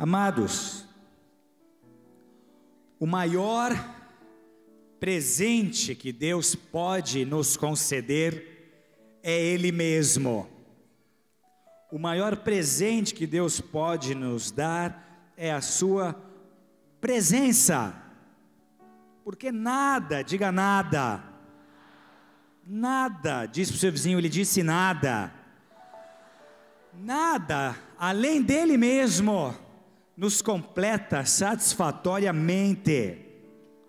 Amados, o maior presente que Deus pode nos conceder é Ele mesmo. O maior presente que Deus pode nos dar é a sua presença. Porque nada, diga nada, nada, diz para o seu vizinho, ele disse nada, nada além dele mesmo nos completa satisfatoriamente.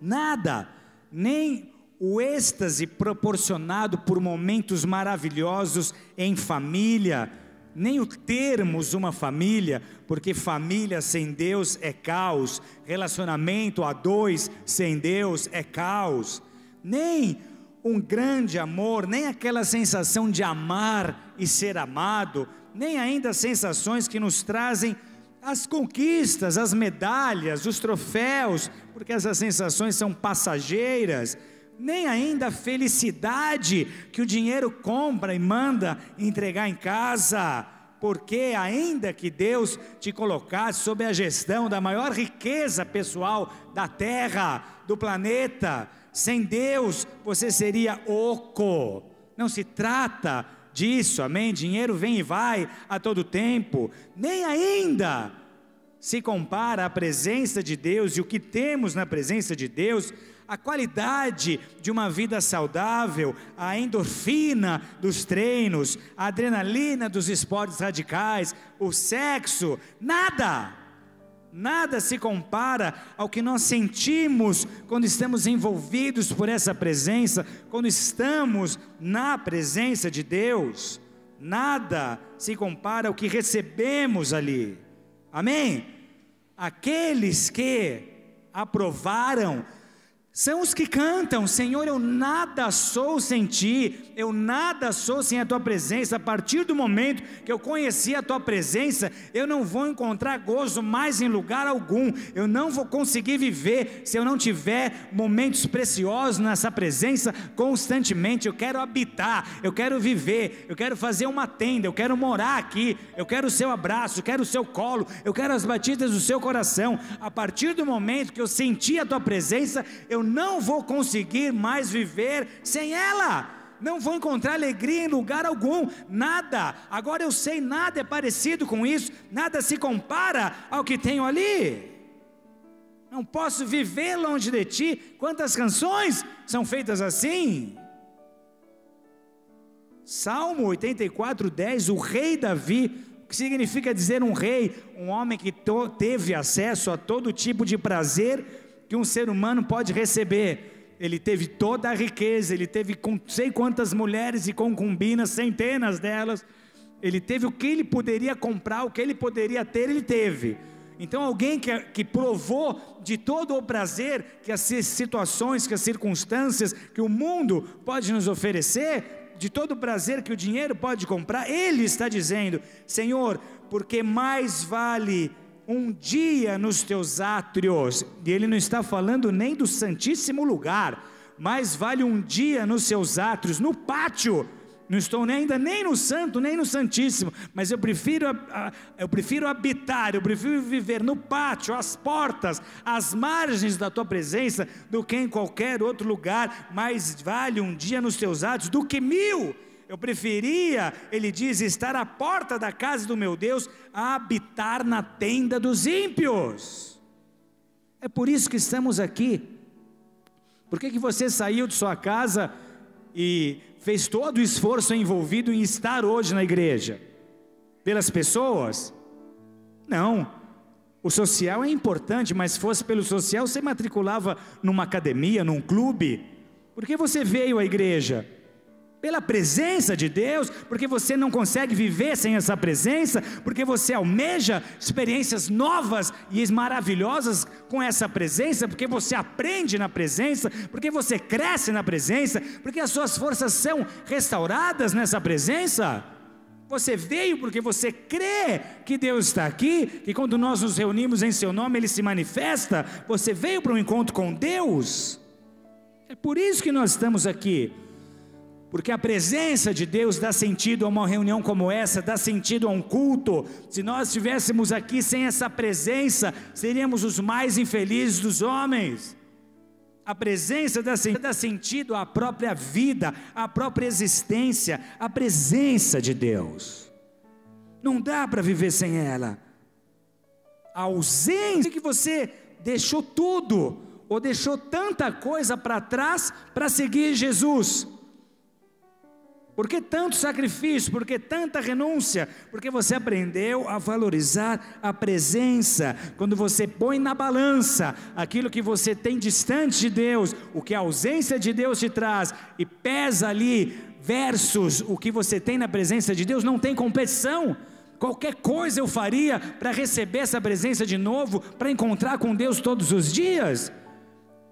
Nada, nem o êxtase proporcionado por momentos maravilhosos em família, nem o termos uma família, porque família sem Deus é caos, relacionamento a dois sem Deus é caos, nem um grande amor, nem aquela sensação de amar e ser amado, nem ainda as sensações que nos trazem as conquistas, as medalhas, os troféus, porque essas sensações são passageiras, nem ainda a felicidade que o dinheiro compra e manda entregar em casa, porque ainda que Deus te colocasse sob a gestão da maior riqueza pessoal da terra, do planeta, sem Deus você seria oco. Não se trata disso, amém? Dinheiro vem e vai a todo tempo, nem ainda se compara à presença de Deus e o que temos na presença de Deus, a qualidade de uma vida saudável, a endorfina dos treinos, a adrenalina dos esportes radicais, o sexo, nada se compara ao que nós sentimos quando estamos envolvidos por essa presença, quando estamos na presença de Deus. Nada se compara ao que recebemos ali, amém? Aqueles que aprovaram são os que cantam: Senhor, eu nada sou sem Ti, eu nada sou sem a Tua presença. A partir do momento que eu conheci a Tua presença, eu não vou encontrar gozo mais em lugar algum, eu não vou conseguir viver se eu não tiver momentos preciosos nessa presença constantemente. Eu quero habitar, eu quero viver, eu quero fazer uma tenda, eu quero morar aqui, eu quero o Seu abraço, eu quero o Seu colo, eu quero as batidas do Seu coração. A partir do momento que eu senti a Tua presença, eu não vou conseguir mais viver sem ela, não vou encontrar alegria em lugar algum, nada, agora eu sei, nada é parecido com isso, nada se compara ao que tenho ali, não posso viver longe de Ti. Quantas canções são feitas assim? Salmo 84:10, o rei Davi, o que significa dizer um rei? Um homem que teve acesso a todo tipo de prazer que um ser humano pode receber. Ele teve toda a riqueza, ele teve não sei quantas mulheres e concubinas, centenas delas, ele teve o que ele poderia comprar, o que ele poderia ter, ele teve. Então alguém que provou de todo o prazer que as situações, que as circunstâncias, que o mundo pode nos oferecer, de todo o prazer que o dinheiro pode comprar, ele está dizendo: Senhor, porque mais vale um dia nos teus átrios, e ele não está falando nem do santíssimo lugar, mais vale um dia nos seus átrios, no pátio, não estou ainda nem no santo, nem no santíssimo, mas eu prefiro habitar, eu prefiro viver no pátio, às portas, às margens da tua presença, do que em qualquer outro lugar. Mais vale um dia nos teus átrios do que 1000. Eu preferia, ele diz, estar à porta da casa do meu Deus, a habitar na tenda dos ímpios. É por isso que estamos aqui. Por que você saiu de sua casa e fez todo o esforço envolvido em estar hoje na igreja? Pelas pessoas? Não. O social é importante, mas se fosse pelo social, você matriculava numa academia, num clube. Por que você veio à igreja? Pela presença de Deus, porque você não consegue viver sem essa presença, porque você almeja experiências novas e maravilhosas com essa presença, porque você aprende na presença, porque você cresce na presença, porque as suas forças são restauradas nessa presença. Você veio porque você crê que Deus está aqui, que quando nós nos reunimos em seu nome Ele se manifesta. Você veio para um encontro com Deus. É por isso que nós estamos aqui. porque a presença de Deus dá sentido a uma reunião como essa, dá sentido a um culto. Se nós estivéssemos aqui sem essa presença, seríamos os mais infelizes dos homens. A presença dá sentido à própria vida, à própria existência, a presença de Deus. Não dá para viver sem ela. A ausência que você deixou tudo, ou deixou tanta coisa para trás para seguir Jesus. Por que tanto sacrifício? Por que tanta renúncia? Porque você aprendeu a valorizar a presença. Quando você põe na balança aquilo que você tem distante de Deus, o que a ausência de Deus te traz, e pesa ali versus o que você tem na presença de Deus, não tem competição. Qualquer coisa eu faria para receber essa presença de novo, para encontrar com Deus todos os dias.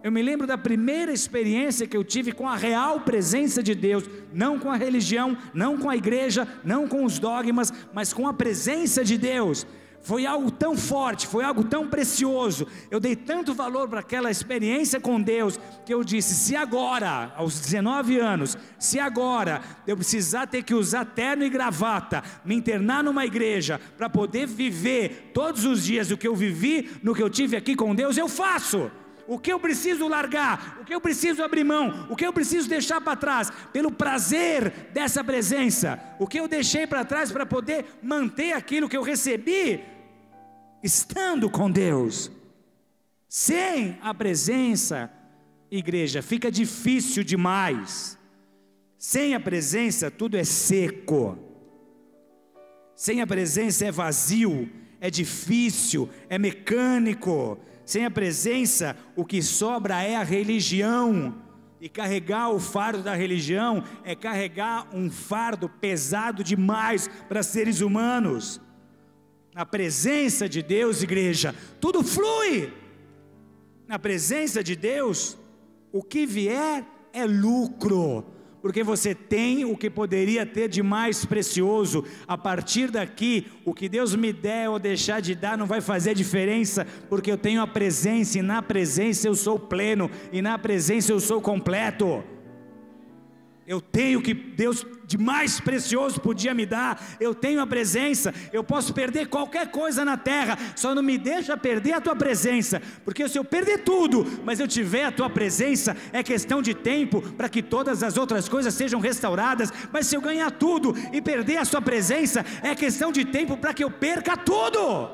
Eu me lembro da primeira experiência que eu tive com a real presença de Deus, não com a religião, não com a igreja, não com os dogmas, mas com a presença de Deus. Foi algo tão forte, foi algo tão precioso, eu dei tanto valor para aquela experiência com Deus, que eu disse, se agora, aos 19 anos, se agora eu precisar ter que usar terno e gravata, me internar numa igreja, para poder viver todos os dias o que eu vivi, no que eu tive aqui com Deus, eu faço. O que eu preciso largar, o que eu preciso abrir mão, o que eu preciso deixar para trás, pelo prazer dessa presença, o que eu deixei para trás para poder manter aquilo que eu recebi, estando com Deus. Sem a presença, igreja, fica difícil demais. Sem a presença, tudo é seco. Sem a presença é vazio, é difícil, é mecânico. Sem a presença, o que sobra é a religião, e carregar o fardo da religião é carregar um fardo pesado demais para seres humanos. Na presença de Deus, igreja, tudo flui. Na presença de Deus, o que vier é lucro, porque você tem o que poderia ter de mais precioso. A partir daqui, o que Deus me der ou deixar de dar não vai fazer diferença, porque eu tenho a presença, e na presença eu sou pleno, e na presença eu sou completo. Eu tenho o que Deus de mais precioso podia me dar, eu tenho a presença. Eu posso perder qualquer coisa na terra, só não me deixa perder a tua presença, porque se eu perder tudo, mas eu tiver a tua presença, é questão de tempo para que todas as outras coisas sejam restauradas. Mas se eu ganhar tudo e perder a sua presença, é questão de tempo para que eu perca tudo.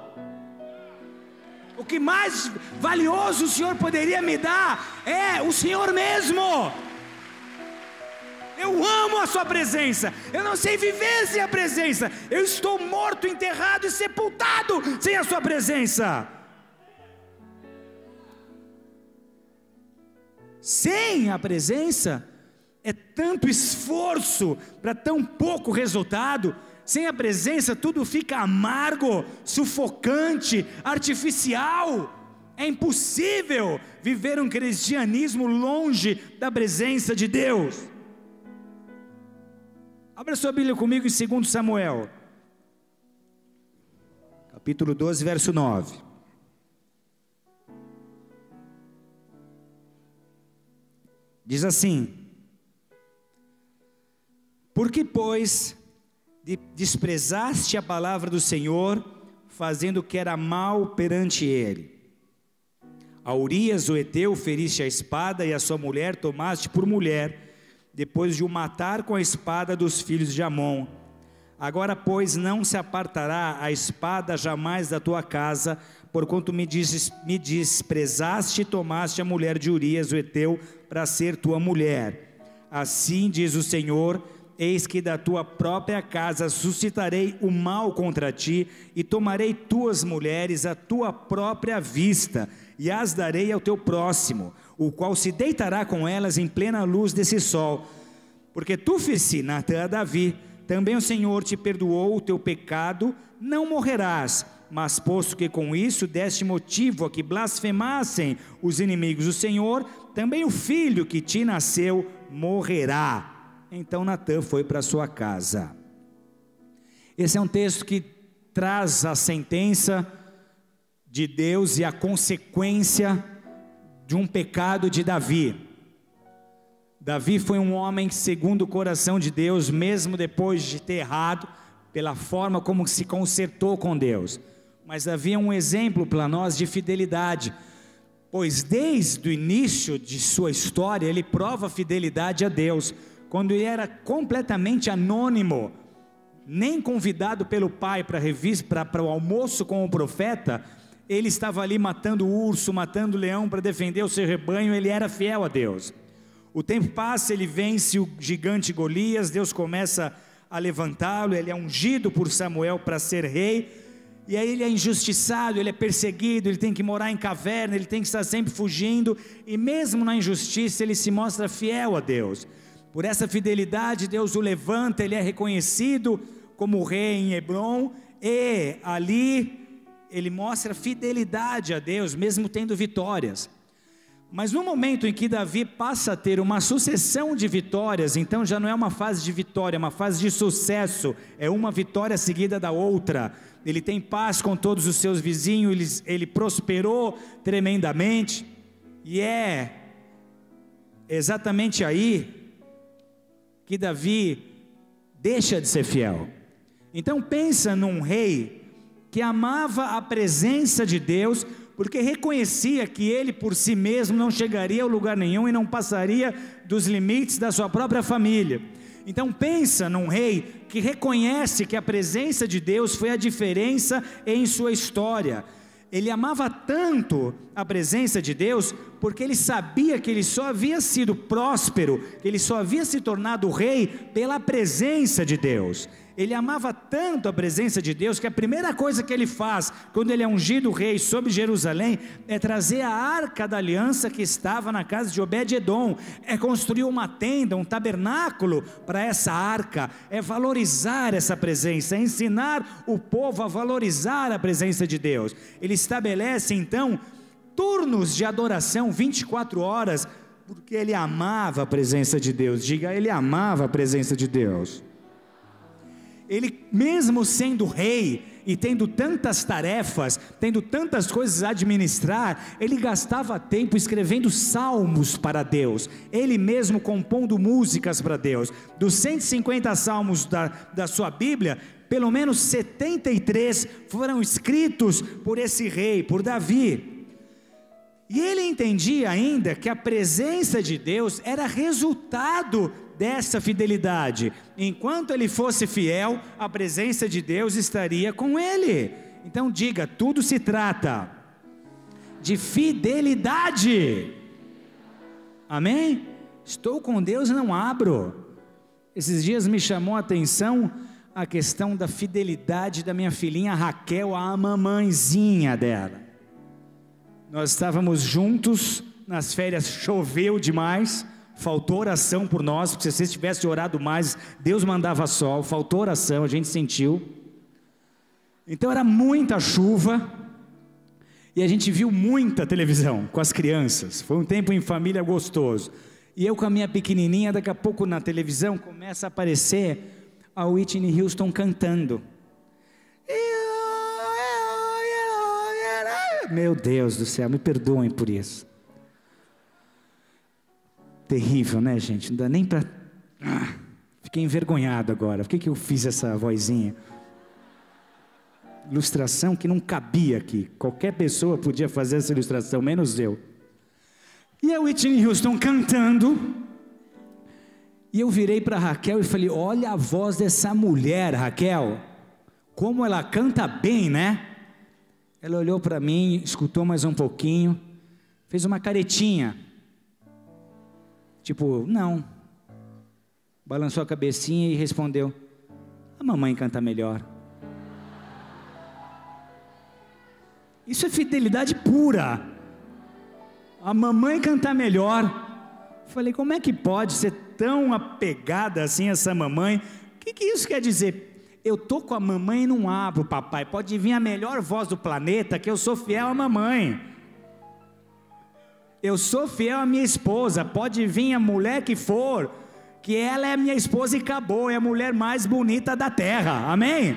O que mais valioso o Senhor poderia me dar é o Senhor mesmo. Eu amo a sua presença, eu não sei viver sem a presença, eu estou morto, enterrado e sepultado sem a sua presença. Sem a presença, é tanto esforço para tão pouco resultado. Sem a presença tudo fica amargo, sufocante, artificial. É impossível viver um cristianismo longe da presença de Deus. Abra sua Bíblia comigo em 2 Samuel, capítulo 12, verso 9. Diz assim: por que, pois, desprezaste a palavra do Senhor, fazendo o que era mal perante ele? A Urias o Eteu feriste a espada, e a sua mulher tomaste por mulher, depois de o matar com a espada dos filhos de Amon. Agora, pois, não se apartará a espada jamais da tua casa, porquanto me desprezaste e tomaste a mulher de Urias o Eteu para ser tua mulher. Assim diz o Senhor: eis que da tua própria casa suscitarei o mal contra ti, e tomarei tuas mulheres à tua própria vista, e as darei ao teu próximo, o qual se deitará com elas em plena luz desse sol. Porque tu feriste Natã a Davi, também o Senhor te perdoou o teu pecado, não morrerás. Mas posto que com isso deste motivo a que blasfemassem os inimigos do Senhor, também o filho que te nasceu morrerá. Então Natã foi para sua casa. Esse é um texto que traz a sentença de Deus e a consequência de um pecado de Davi. Davi foi um homem segundo o coração de Deus, mesmo depois de ter errado, pela forma como se consertou com Deus. Mas Davi é um exemplo para nós de fidelidade, pois desde o início de sua história, ele prova fidelidade a Deus, quando ele era completamente anônimo, nem convidado pelo pai para o almoço com o profeta, ele estava ali matando urso, matando leão para defender o seu rebanho, ele era fiel a Deus. O tempo passa, ele vence o gigante Golias, Deus começa a levantá-lo, ele é ungido por Samuel para ser rei, e aí ele é injustiçado, ele é perseguido, ele tem que morar em caverna, ele tem que estar sempre fugindo, e mesmo na injustiça ele se mostra fiel a Deus. Por essa fidelidade Deus o levanta, ele é reconhecido como rei em Hebrom, e ali ele mostra fidelidade a Deus, mesmo tendo vitórias. Mas no momento em que Davi passa a ter uma sucessão de vitórias, então já não é uma fase de vitória, é uma fase de sucesso, é uma vitória seguida da outra. Ele tem paz com todos os seus vizinhos, ele prosperou tremendamente, e é exatamente aí que Davi deixa de ser fiel. Então pensa num rei que amava a presença de Deus, porque reconhecia que ele por si mesmo não chegaria a lugar nenhum e não passaria dos limites da sua própria família. Então pensa num rei que reconhece que a presença de Deus foi a diferença em sua história. Ele amava tanto a presença de Deus, porque ele sabia que ele só havia sido próspero, que ele só havia se tornado rei pela presença de Deus. Ele amava tanto a presença de Deus, que a primeira coisa que ele faz, quando ele é ungido rei sobre Jerusalém, é trazer a arca da aliança que estava na casa de Obed-edom, é construir uma tenda, um tabernáculo para essa arca, é valorizar essa presença, é ensinar o povo a valorizar a presença de Deus. Ele estabelece então turnos de adoração 24 horas, porque ele amava a presença de Deus. Diga, ele amava a presença de Deus. Ele, mesmo sendo rei e tendo tantas tarefas, tendo tantas coisas a administrar, ele gastava tempo escrevendo salmos para Deus, ele mesmo compondo músicas para Deus. Dos 150 salmos da sua Bíblia, pelo menos 73 foram escritos por esse rei, por Davi. E ele entendia ainda que a presença de Deus era resultado dessa fidelidade. Enquanto ele fosse fiel, a presença de Deus estaria com ele. Então diga, tudo se trata de fidelidade. Amém? Estou com Deus e não abro. Esses dias me chamou a atenção a questão da fidelidade da minha filhinha Raquel, a mamãezinha dela. Nós estávamos juntos nas férias, choveu demais, faltou oração por nós, porque se vocês tivessem orado mais, Deus mandava sol, faltou oração, a gente sentiu. Então era muita chuva, e a gente viu muita televisão com as crianças, foi um tempo em família gostoso. E eu com a minha pequenininha, daqui a pouco na televisão começa a aparecer a Whitney Houston cantando. Meu Deus do céu, me perdoem por isso. Terrível, né, gente? Não dá nem para... Fiquei envergonhado agora. Por que eu fiz essa vozinha? Ilustração que não cabia aqui. Qualquer pessoa podia fazer essa ilustração, menos eu. E a Whitney Houston cantando. E eu virei para Raquel e falei, olha a voz dessa mulher, Raquel. Como ela canta bem, né? Ela olhou para mim, escutou mais um pouquinho, fez uma caretinha. Tipo, não. Balançou a cabecinha e respondeu, a mamãe canta melhor. Isso é fidelidade pura. A mamãe cantar melhor. Falei, como é que pode ser tão apegada assim essa mamãe? O que isso quer dizer? Eu estou com a mamãe e não abro, papai. Pode vir a melhor voz do planeta, que eu sou fiel à mamãe. Eu sou fiel à minha esposa. Pode vir a mulher que for, que ela é minha esposa e acabou. É a mulher mais bonita da terra. Amém?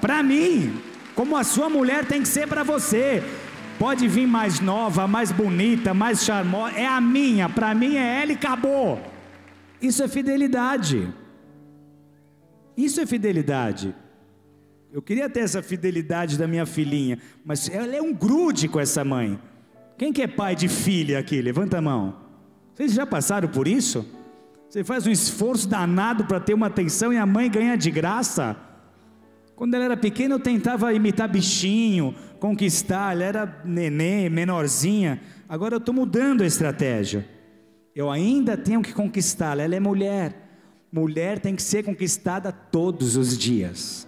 Para mim, como a sua mulher tem que ser para você. Pode vir mais nova, mais bonita, mais charmosa, é a minha, para mim é ela e acabou. Isso é fidelidade. Isso é fidelidade. Eu queria ter essa fidelidade da minha filhinha, mas ela é um grude com essa mãe. Quem que é pai de filha aqui? Levanta a mão. Vocês já passaram por isso? Você faz um esforço danado para ter uma atenção e a mãe ganha de graça. Quando ela era pequena eu tentava imitar bichinho, conquistar, ela era neném, menorzinha. Agora eu estou mudando a estratégia. Eu ainda tenho que conquistá-la, ela é mulher. Mulher tem que ser conquistada todos os dias.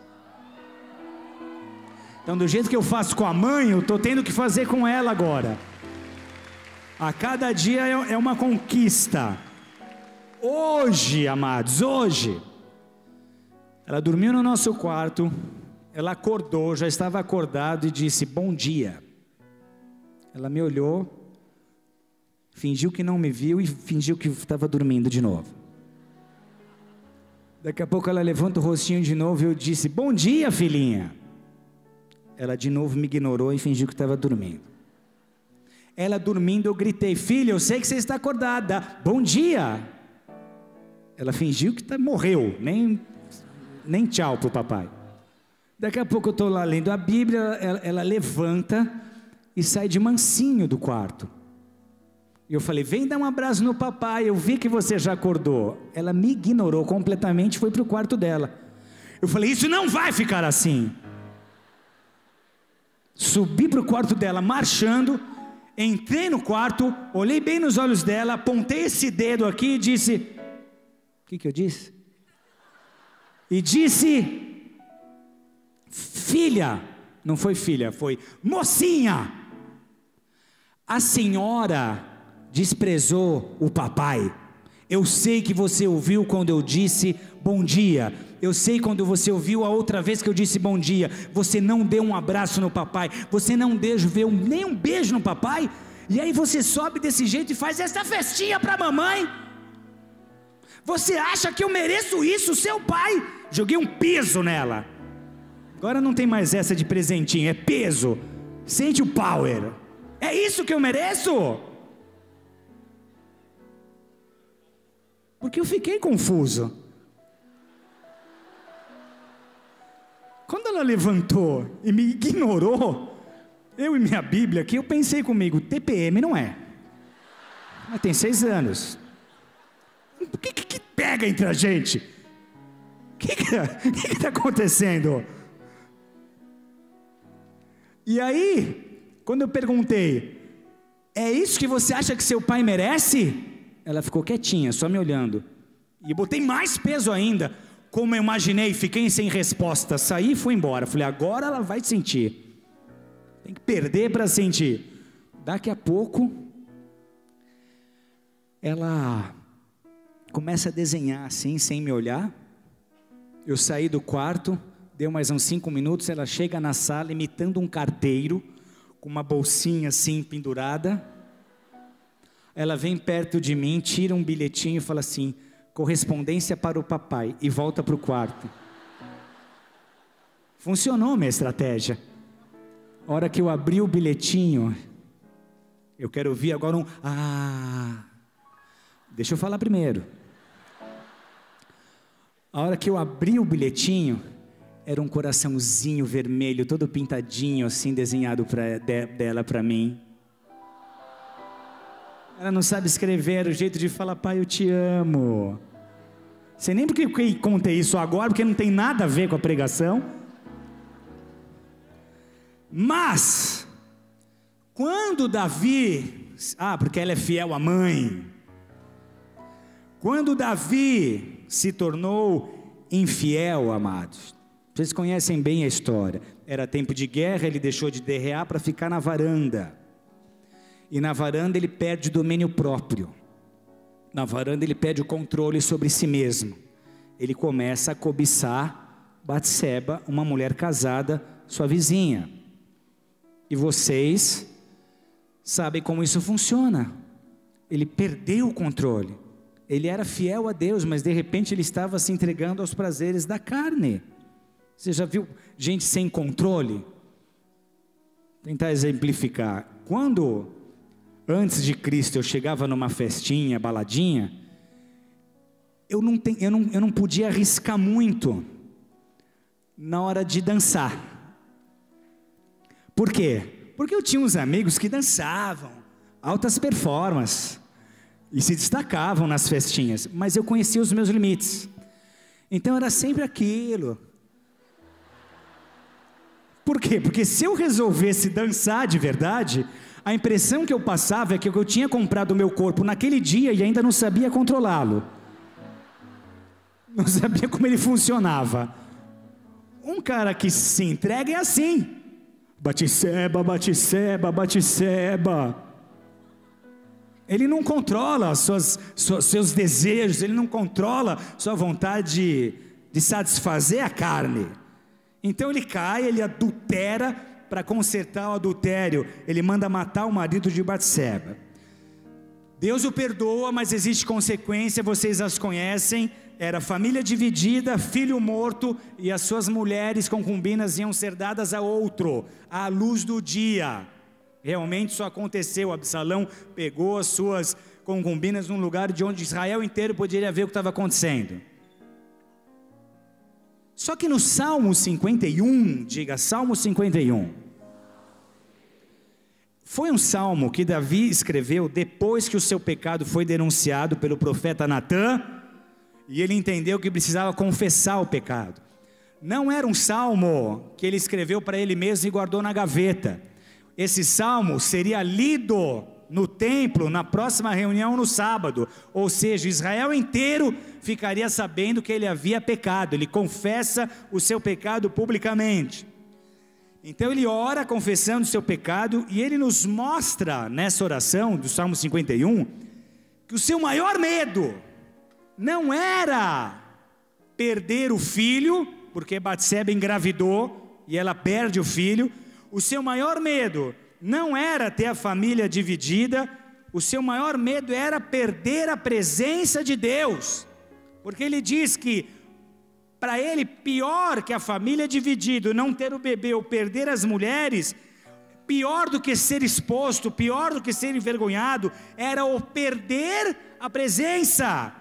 Então do jeito que eu faço com a mãe, eu estou tendo que fazer com ela agora. A cada dia é uma conquista. Hoje, amados, hoje, ela dormiu no nosso quarto, ela acordou, já estava acordado e disse, bom dia. Ela me olhou, fingiu que não me viu e fingiu que estava dormindo de novo. Daqui a pouco ela levanta o rostinho de novo e eu disse, bom dia, filhinha. Ela de novo me ignorou e fingiu que estava dormindo. Ela dormindo, eu gritei, filha, eu sei que você está acordada, bom dia. Ela fingiu que morreu, nem tchau para o papai. Daqui a pouco eu estou lá lendo a Bíblia, ela levanta e sai de mansinho do quarto. E eu falei, vem dar um abraço no papai, eu vi que você já acordou. Ela me ignorou completamente, foi para o quarto dela. Eu falei, isso não vai ficar assim. Subi para o quarto dela, marchando, entrei no quarto, olhei bem nos olhos dela, apontei esse dedo aqui e disse, o que eu disse? E disse, filha, não foi filha, foi mocinha, a senhora desprezou o papai. Eu sei que você ouviu quando eu disse bom dia. Eu sei quando você ouviu a outra vez que eu disse bom dia. Você não deu um abraço no papai. Você não deu nem um beijo no papai. E aí você sobe desse jeito e faz essa festinha para a mamãe. Você acha que eu mereço isso, seu pai? Joguei um peso nela. Agora não tem mais essa de presentinho, é peso. Sente o power. É isso que eu mereço? Porque eu fiquei confuso. Quando ela levantou e me ignorou, eu e minha Bíblia aqui, eu pensei comigo, TPM não é. Ela tem 6 anos. O que pega entre a gente? O que está acontecendo? E aí, quando eu perguntei, é isso que você acha que seu pai merece? Ela ficou quietinha, só me olhando. E eu botei mais peso ainda. Como eu imaginei, fiquei sem resposta. Saí e fui embora. Falei, agora ela vai sentir. Tem que perder para sentir. Daqui a pouco, ela começa a desenhar assim, sem me olhar. Eu saí do quarto, deu mais uns 5 minutos, ela chega na sala imitando um carteiro, com uma bolsinha assim pendurada. Ela vem perto de mim, tira um bilhetinho e fala assim, correspondência para o papai, e volta para o quarto. Funcionou minha estratégia. A hora que eu abri o bilhetinho, eu quero ouvir agora um deixa eu falar primeiro. A hora que eu abri o bilhetinho, era um coraçãozinho vermelho, todo pintadinho assim, desenhado dela para mim. Ela não sabe escrever, era o jeito de falar, pai, eu te amo. Sei nem porque eu contei isso agora, porque não tem nada a ver com a pregação. Mas, quando Davi, porque ela é fiel à mãe. Quando Davi se tornou infiel, amados, vocês conhecem bem a história. Era tempo de guerra, ele deixou de derrear para ficar na varanda. E na varanda ele perde o domínio próprio. Na varanda ele perde o controle sobre si mesmo. Ele começa a cobiçar Batseba, uma mulher casada, sua vizinha. E vocês sabem como isso funciona. Ele perdeu o controle. Ele era fiel a Deus, mas de repente ele estava se entregando aos prazeres da carne. Você já viu gente sem controle? tentar exemplificar. Quando, antes de Cristo, eu chegava numa festinha, baladinha, eu não podia arriscar muito na hora de dançar. Por quê? Porque eu tinha uns amigos que dançavam, altas performances, e se destacavam nas festinhas, mas eu conhecia os meus limites. Então era sempre aquilo. Por quê? Porque se eu resolvesse dançar de verdade, a impressão que eu passava é que eu tinha comprado o meu corpo naquele dia e ainda não sabia controlá-lo. Não sabia como ele funcionava. Um cara que se entrega é assim: Batseba, Batseba, Batseba. Ele não controla seus desejos, ele não controla sua vontade de satisfazer a carne. Então ele cai, ele adultera. Para consertar o adultério, ele manda matar o marido de Batseba. Deus o perdoa, mas existe consequência, vocês as conhecem. Era família dividida, filho morto, e as suas mulheres concubinas iam ser dadas a outro, à luz do dia. Realmente isso aconteceu. Absalão pegou as suas concubinas num lugar de onde Israel inteiro poderia ver o que estava acontecendo. Só que no Salmo 51, diga Salmo 51, foi um salmo que Davi escreveu depois que o seu pecado foi denunciado pelo profeta Natã, e ele entendeu que precisava confessar o pecado. Não era um salmo que ele escreveu para ele mesmo e guardou na gaveta. Esse salmo seria lido no templo, na próxima reunião no sábado, ou seja, Israel inteiro ficaria sabendo que ele havia pecado. Ele confessa o seu pecado publicamente. Então ele ora confessando o seu pecado, e ele nos mostra nessa oração do Salmo 51, que o seu maior medo não era perder o filho, porque Batseba engravidou e ela perde o filho. O seu maior medo não era ter a família dividida, o seu maior medo era perder a presença de Deus, porque ele diz que para ele pior que a família dividida, não ter o bebê ou perder as mulheres, pior do que ser exposto, pior do que ser envergonhado, era o perder a presença.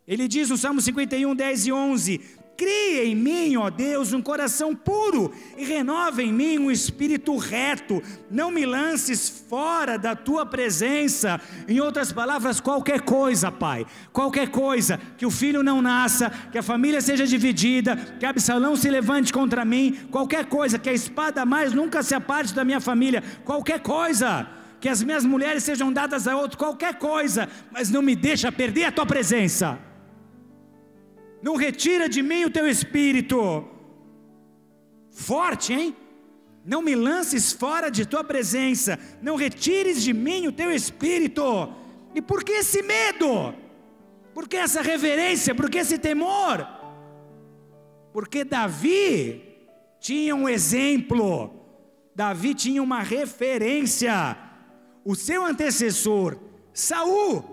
Ele diz no Salmo 51, 10 e 11: cria em mim, ó Deus, um coração puro, e renova em mim um espírito reto. Não me lances fora da tua presença. Em outras palavras, qualquer coisa, Pai, qualquer coisa, que o filho não nasça, que a família seja dividida, que Absalão se levante contra mim, qualquer coisa, que a espada mais nunca se aparte da minha família, qualquer coisa, que as minhas mulheres sejam dadas a outro, qualquer coisa, mas não me deixa perder a tua presença. Não retira de mim o teu espírito. Forte, hein? Não me lances fora de tua presença. Não retires de mim o teu espírito. E por que esse medo? Por que essa reverência? Por que esse temor? Porque Davi tinha um exemplo. Davi tinha uma referência. O seu antecessor, Saul,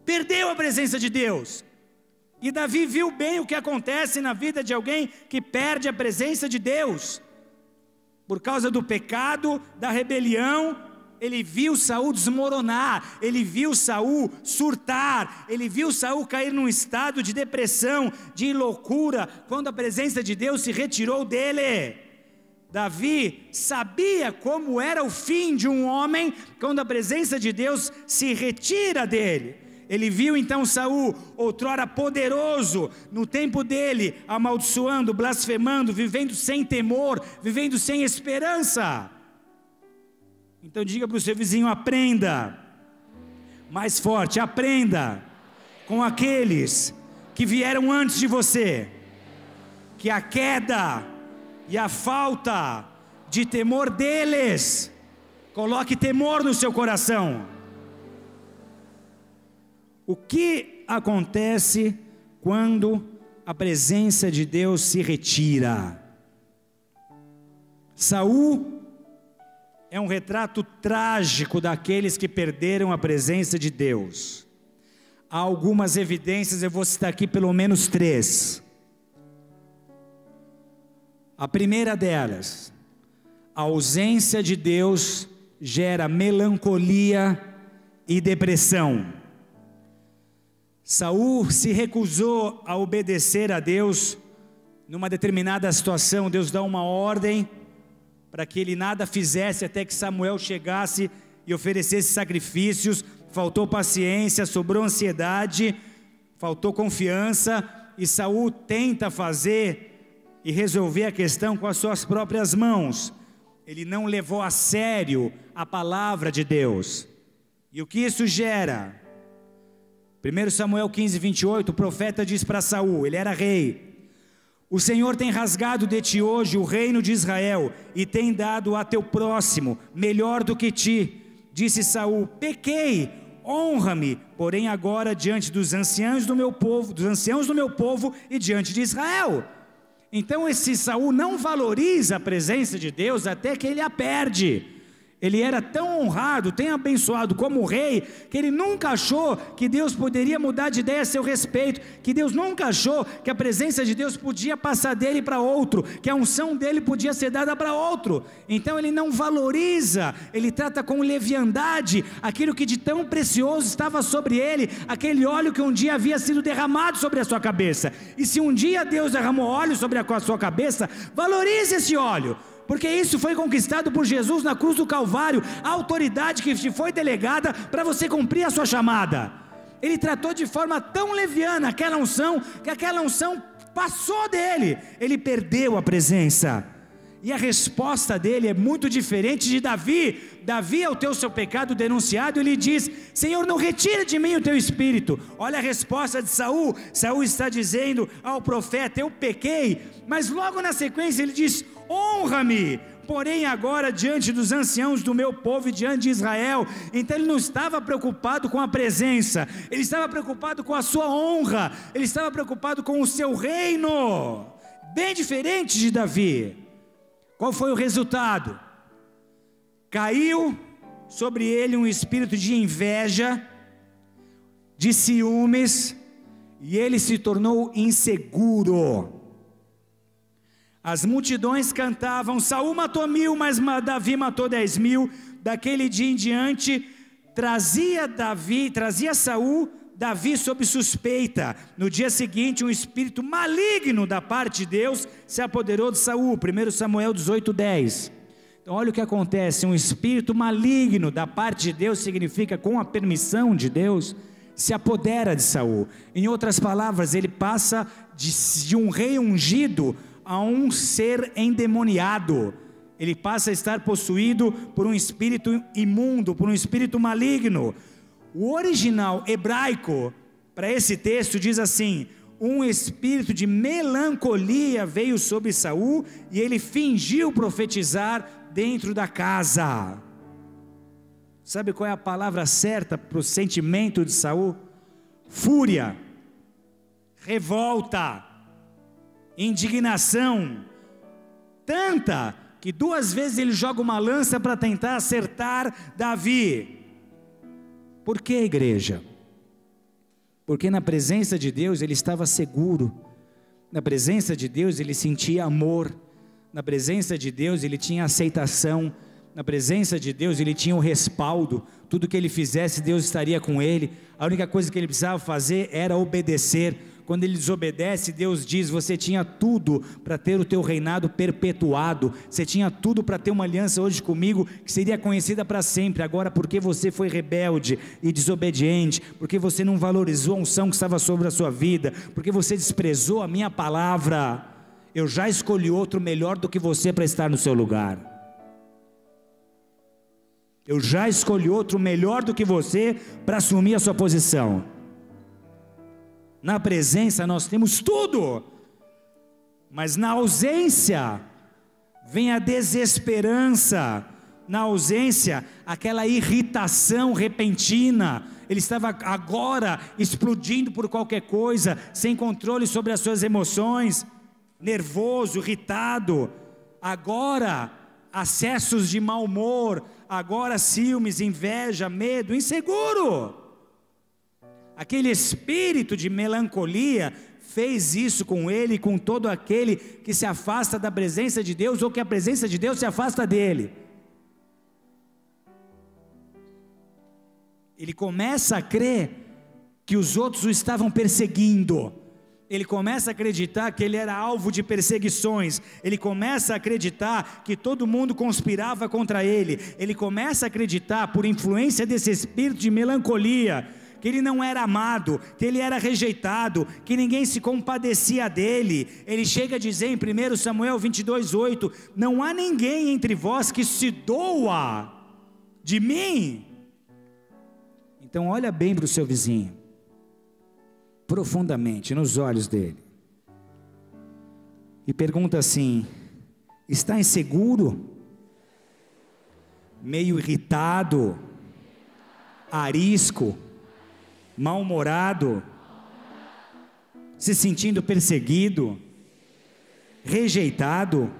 perdeu a presença de Deus. E Davi viu bem o que acontece na vida de alguém que perde a presença de Deus. Por causa do pecado, da rebelião, ele viu Saul desmoronar, ele viu Saul surtar, ele viu Saul cair num estado de depressão, de loucura, quando a presença de Deus se retirou dele. Davi sabia como era o fim de um homem quando a presença de Deus se retira dele. Ele viu então Saul, outrora poderoso, no tempo dele, amaldiçoando, blasfemando, vivendo sem temor, vivendo sem esperança. Então diga para o seu vizinho: aprenda, mais forte, aprenda com aqueles que vieram antes de você, que a queda e a falta de temor deles, coloque temor no seu coração. O que acontece quando a presença de Deus se retira? Saul é um retrato trágico daqueles que perderam a presença de Deus. Há algumas evidências, eu vou citar aqui pelo menos 3. A primeira delas, a ausência de Deus gera melancolia e depressão. Saul se recusou a obedecer a Deus. Numa determinada situação, Deus dá uma ordem para que ele nada fizesse até que Samuel chegasse e oferecesse sacrifícios. Faltou paciência, sobrou ansiedade, faltou confiança, e Saul tenta fazer e resolver a questão com as suas próprias mãos. Ele não levou a sério a palavra de Deus. E o que isso gera? 1 Samuel 15, 28, o profeta diz para Saul, ele era rei: o Senhor tem rasgado de ti hoje o reino de Israel, e tem dado a teu próximo, melhor do que ti. Disse Saul: pequei, honra-me, porém agora diante dos anciãos do meu povo e diante de Israel. Então esse Saul não valoriza a presença de Deus até que ele a perde. Ele era tão honrado, tão abençoado como rei, que ele nunca achou que Deus poderia mudar de ideia a seu respeito, que Deus nunca achou que a presença de Deus podia passar dele para outro, que a unção dele podia ser dada para outro. Então ele não valoriza, ele trata com leviandade aquilo que de tão precioso estava sobre ele, aquele óleo que um dia havia sido derramado sobre a sua cabeça. E se um dia Deus derramou óleo sobre a sua cabeça, valorize esse óleo, porque isso foi conquistado por Jesus na cruz do Calvário, a autoridade que te foi delegada para você cumprir a sua chamada. Ele tratou de forma tão leviana aquela unção, que aquela unção passou dele, ele perdeu a presença. E a resposta dele é muito diferente de Davi. Davi, ao ter o seu pecado denunciado, ele diz: Senhor, não retire de mim o teu espírito. Olha a resposta de Saul. Saul está dizendo ao profeta: eu pequei, mas logo na sequência ele diz: honra-me, porém agora diante dos anciãos do meu povo e diante de Israel. Então ele não estava preocupado com a presença, ele estava preocupado com a sua honra, ele estava preocupado com o seu reino, bem diferente de Davi. Qual foi o resultado? Caiu sobre ele um espírito de inveja, de ciúmes, e ele se tornou inseguro. As multidões cantavam: Saul matou 1000, mas Davi matou 10.000. Daquele dia em diante, trazia Saul Davi sob suspeita. No dia seguinte, um espírito maligno da parte de Deus se apoderou de Saul. 1 Samuel 18:10. Então olha o que acontece: um espírito maligno da parte de Deus significa, com a permissão de Deus, se apodera de Saul. Em outras palavras, ele passa de um rei ungido a um ser endemoniado. Ele passa a estar possuído por um espírito imundo, por um espírito maligno. O original hebraico para esse texto diz assim: um espírito de melancolia veio sobre Saul e ele fingiu profetizar dentro da casa. Sabe qual é a palavra certa para o sentimento de Saul? Fúria, revolta, indignação, tanta que 2 vezes ele joga uma lança para tentar acertar Davi. Por que, igreja? Porque na presença de Deus ele estava seguro, na presença de Deus ele sentia amor, na presença de Deus ele tinha aceitação, na presença de Deus ele tinha o respaldo. Tudo que ele fizesse, Deus estaria com ele. A única coisa que ele precisava fazer era obedecer. Quando ele desobedece, Deus diz: você tinha tudo para ter o teu reinado perpetuado, você tinha tudo para ter uma aliança hoje comigo, que seria conhecida para sempre. Agora, porque você foi rebelde e desobediente, porque você não valorizou a unção que estava sobre a sua vida, porque você desprezou a minha palavra, eu já escolhi outro melhor do que você para estar no seu lugar. Eu já escolhi outro melhor do que você para assumir a sua posição. Na presença nós temos tudo, mas na ausência vem a desesperança, na ausência aquela irritação repentina. Ele estava agora explodindo por qualquer coisa, sem controle sobre as suas emoções, nervoso, irritado. Agora acessos de mau humor, agora ciúmes, inveja, medo, inseguro. Aquele espírito de melancolia fez isso com ele e com todo aquele que se afasta da presença de Deus, ou que a presença de Deus se afasta dele. Ele começa a crer que os outros o estavam perseguindo. Ele começa a acreditar que ele era alvo de perseguições. Ele começa a acreditar que todo mundo conspirava contra ele. Ele começa a acreditar, por influência desse espírito de melancolia, que ele não era amado, que ele era rejeitado, que ninguém se compadecia dele. Ele chega a dizer em 1 Samuel 22:8: não há ninguém entre vós que se doa de mim. Então olha bem para o seu vizinho, profundamente nos olhos dele, e pergunta assim: está inseguro? Meio irritado? Arisco? Mal-humorado? Se sentindo perseguido? Rejeitado?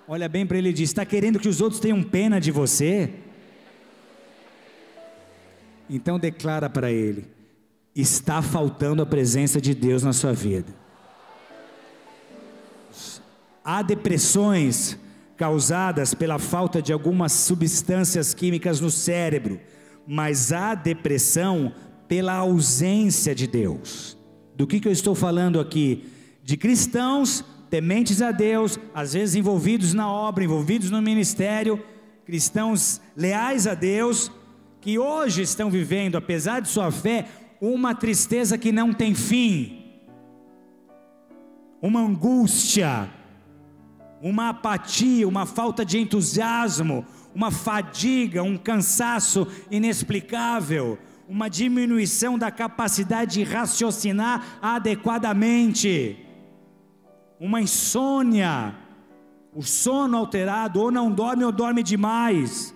Olha bem para ele e diz: está querendo que os outros tenham pena de você? Então declara para ele: está faltando a presença de Deus na sua vida. Há depressões causadas pela falta de algumas substâncias químicas no cérebro, mas há depressão pela ausência de Deus. Do que eu estou falando aqui? De cristãos tementes a Deus, às vezes envolvidos na obra, envolvidos no ministério, cristãos leais a Deus, que hoje estão vivendo, apesar de sua fé, uma tristeza que não tem fim, uma angústia, uma apatia, uma falta de entusiasmo, uma fadiga, um cansaço inexplicável, uma diminuição da capacidade de raciocinar adequadamente, uma insônia, o sono alterado, ou não dorme ou dorme demais,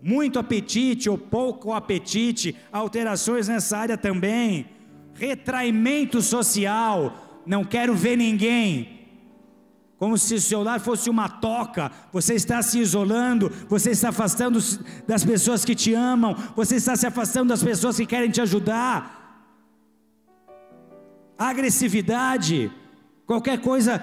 muito apetite ou pouco apetite, alterações nessa área também, retraimento social, não quero ver ninguém, como se o seu lar fosse uma toca, você está se isolando, você está afastando das pessoas que te amam, você está se afastando das pessoas que querem te ajudar. Agressividade, qualquer coisa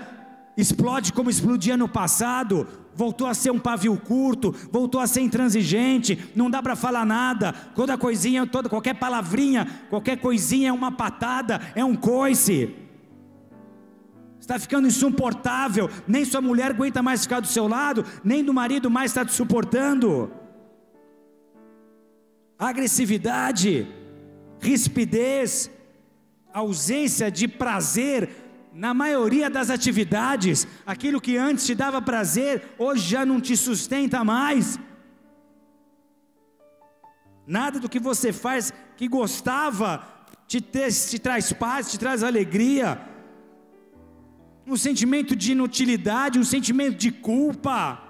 explode como explodia no passado, voltou a ser um pavio curto, voltou a ser intransigente, não dá para falar nada, toda coisinha, qualquer palavrinha, qualquer coisinha é uma patada, é um coice, está ficando insuportável, nem sua mulher aguenta mais ficar do seu lado, nem do marido mais está te suportando. Agressividade, rispidez, ausência de prazer na maioria das atividades, aquilo que antes te dava prazer, hoje já não te sustenta mais. Nada do que você faz que gostava te traz paz, te traz alegria. Um sentimento de inutilidade, um sentimento de culpa,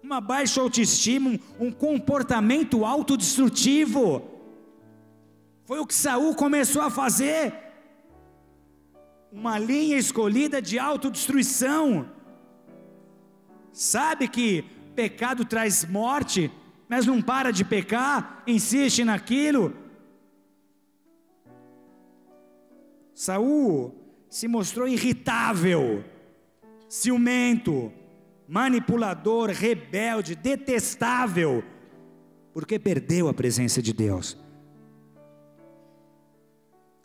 uma baixa autoestima, um comportamento autodestrutivo. Foi o que Saul começou a fazer. Uma linha escolhida de autodestruição. Sabe que pecado traz morte, mas não para de pecar, insiste naquilo. Saul se mostrou irritável, ciumento, manipulador, rebelde, detestável, porque perdeu a presença de Deus.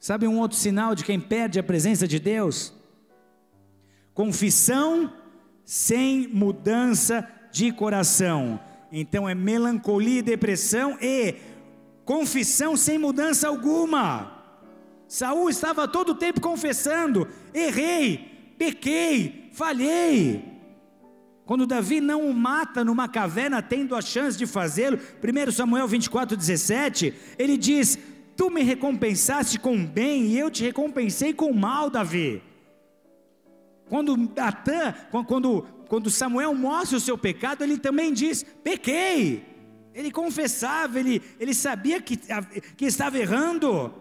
Sabe um outro sinal de quem perde a presença de Deus? Confissão sem mudança de coração. Então é melancolia e depressão, e confissão sem mudança alguma. Saul estava todo o tempo confessando: errei, pequei, falhei. Quando Davi não o mata numa caverna, tendo a chance de fazê-lo, 1 Samuel 24:17, ele diz: tu me recompensaste com bem e eu te recompensei com mal, Davi. Quando Samuel mostra o seu pecado, ele também diz: pequei. Ele confessava, ele sabia que estava errando.